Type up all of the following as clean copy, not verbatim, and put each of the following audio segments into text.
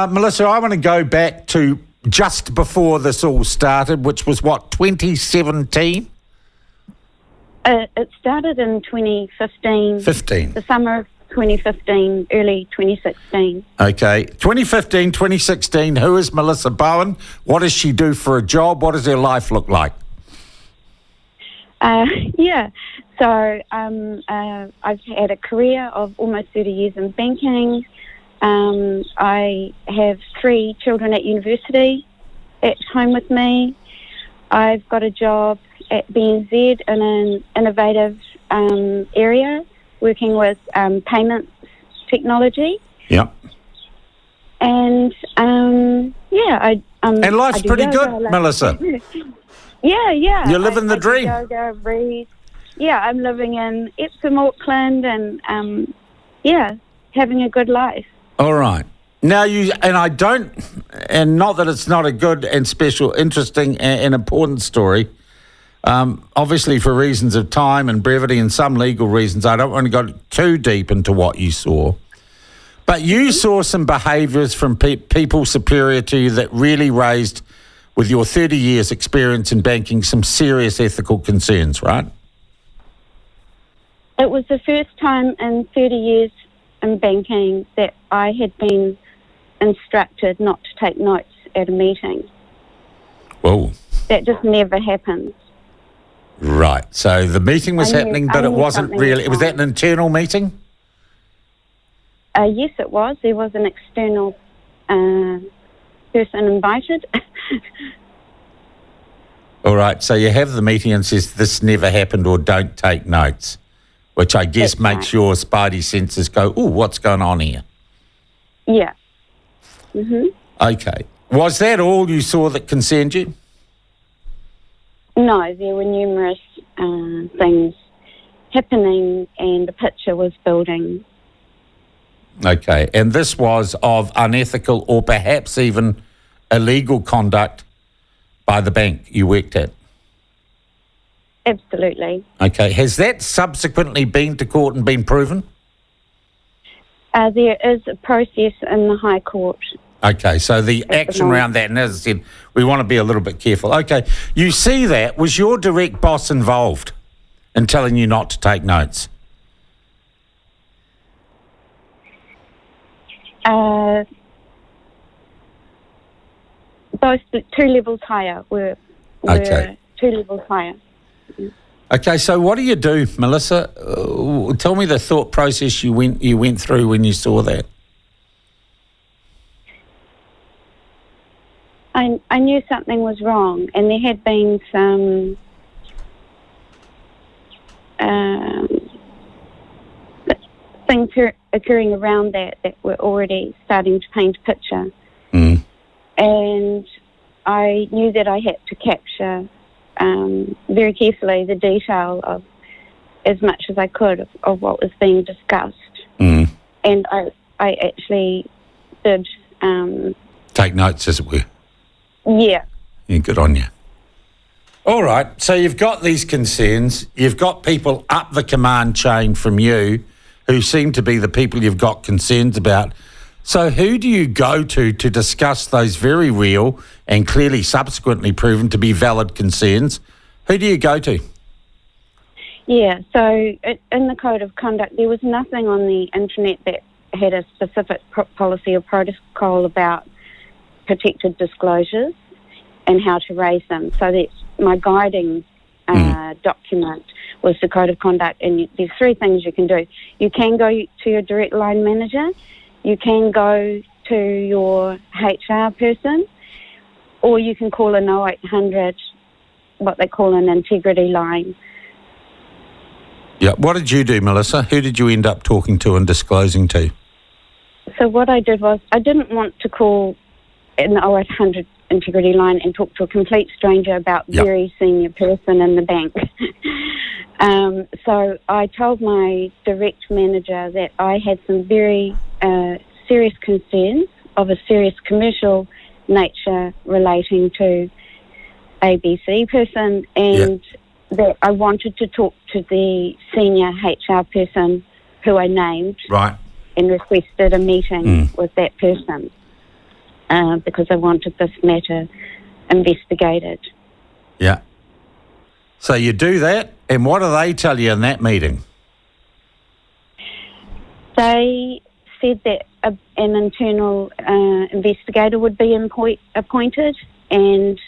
Melissa, I want to go back to just before this all started, which was, 2017? It started in 2015. The summer of 2015, early 2016. Okay. 2015, 2016, who is Melissa Bowen? What does she do for a job? What does her life look like? So I've had a career of almost 30 years in banking. I have 3 children at university at home with me. I've got a job at BNZ in an innovative area working with payments technology. Yeah. And, and life's pretty good, Melissa. Yeah. You're living the dream. Yoga, read. Yeah, I'm living in Epsom, Auckland, and having a good life. All right. Now and not that it's not a good and special, interesting and important story. Obviously, for reasons of time and brevity and some legal reasons, I don't want to go too deep into what you saw. But you saw some behaviours from people superior to you that really raised, with your 30 years experience in banking, some serious ethical concerns, right? It was the first time in 30 years in banking that I had been instructed not to take notes at a meeting. Whoa. That just never happens. Right. So the meeting was happening, but it wasn't really. Was that an internal meeting? Yes, it was. There was an external person invited. All right. So you have the meeting and says this never happened or don't take notes, which I guess That's makes right. your spidey senses go, ooh, what's going on here? Yeah. Mm-hmm. Okay. Was that all you saw that concerned you? No, there were numerous things happening and the picture was building. Okay. And this was of unethical or perhaps even illegal conduct by the bank you worked at? Absolutely. Okay. Has that subsequently been to court and been proven? There is a process in the High Court. Okay, so the action around that, and as I said, we want to be a little bit careful. Okay, you see that. Was your direct boss involved in telling you not to take notes? Both 2 levels higher were Okay. 2 levels higher. Okay, so what do you do, Melissa? Tell me the thought process you went through when you saw that. I knew something was wrong, and there had been some things occurring around that were already starting to paint a picture. Mm. And I knew that I had to capture very carefully the detail of as much as I could of what was being discussed. Mm. And I actually did... take notes, as it were. Yeah. Good on you. All right, so you've got these concerns. You've got people up the command chain from you who seem to be the people you've got concerns about. So who do you go to discuss those very real and clearly subsequently proven to be valid concerns? Who do you go to? Yeah, so in the Code of Conduct, there was nothing on the internet that had a specific policy or protocol about protected disclosures and how to raise them. So that's my guiding document was the Code of Conduct, and there's 3 things you can do. You can go to your direct line manager, you can go to your HR person, or you can call an 0800, what they call an integrity line. Yeah. What did you do, Melissa? Who did you end up talking to and disclosing to? So what I did was I didn't want to call an 0800 integrity line and talk to a complete stranger about very senior person in the bank. So I told my direct manager that I had some very serious concerns of a serious commercial nature relating to ABC person, and that I wanted to talk to the senior HR person who I named, right, and requested a meeting with that person. because I wanted this matter investigated. Yeah. So you do that, and what do they tell you in that meeting? They said that an internal investigator would be appointed, and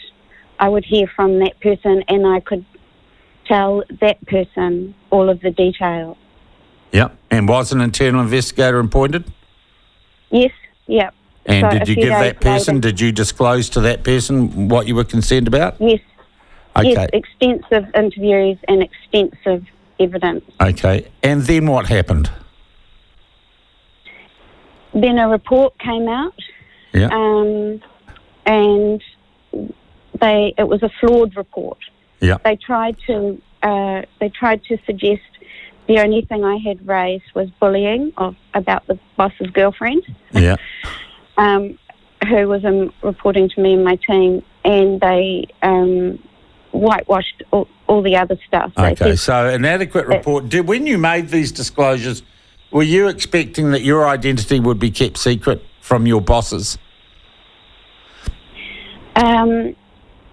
I would hear from that person, and I could tell that person all of the detail. Yep. And was an internal investigator appointed? Yes, yep. And So did you give that person, did you disclose to that person what you were concerned about? Yes. Okay. Yes, extensive interviews and extensive evidence. Okay. And then what happened? Then a report came out, Yeah. and it was a flawed report. Yeah. They tried to suggest the only thing I had raised was bullying about the boss's girlfriend. Yeah. Who was reporting to me and my team, and they whitewashed all the other stuff. Okay, so an adequate report. When you made these disclosures, were you expecting that your identity would be kept secret from your bosses?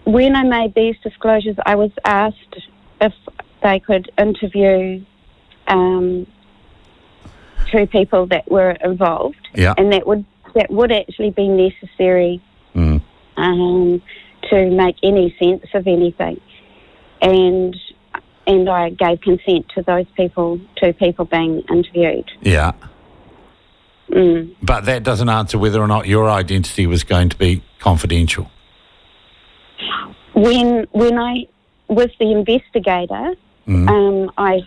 When I made these disclosures, I was asked if they could interview 2 people that were involved, and that would actually be necessary to make any sense of anything. And I gave consent to those 2 people being interviewed. Yeah. But that doesn't answer whether or not your identity was going to be confidential. When I was the investigator, I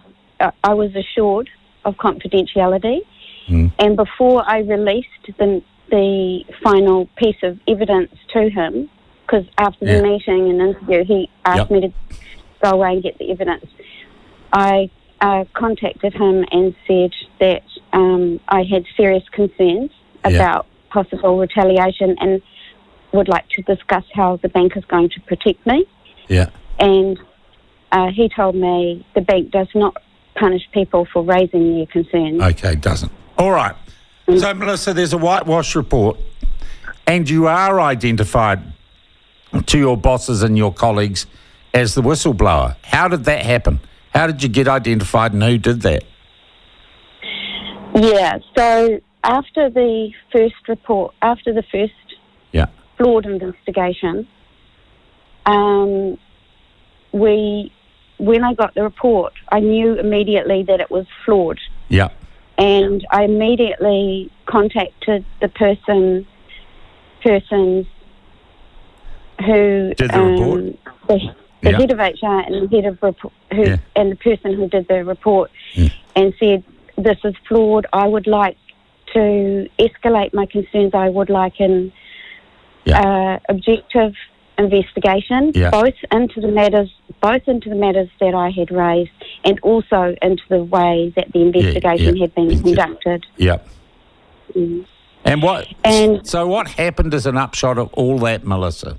was assured of confidentiality, and before I released the final piece of evidence to him, because after the meeting and interview, he asked me to go away and get the evidence. I contacted him and said that I had serious concerns about possible retaliation and would like to discuss how the bank is going to protect me. Yeah. And he told me the bank does not punish people for raising their concerns. Okay, doesn't. All right. So, Melissa, there's a whitewash report, and you are identified to your bosses and your colleagues as the whistleblower. How did that happen? How did you get identified, and who did that? Yeah, so after the first flawed investigation, when I got the report, I knew immediately that it was flawed. Yeah. And I immediately contacted the persons who did the report. The head of HR and the head of and the person who did the report, and said, "This is flawed. I would like to escalate my concerns. I would like an objective investigation, both into the matters that I had raised, and also into the way that the investigation had been conducted." Yeah. And so what happened as an upshot of all that, Melissa?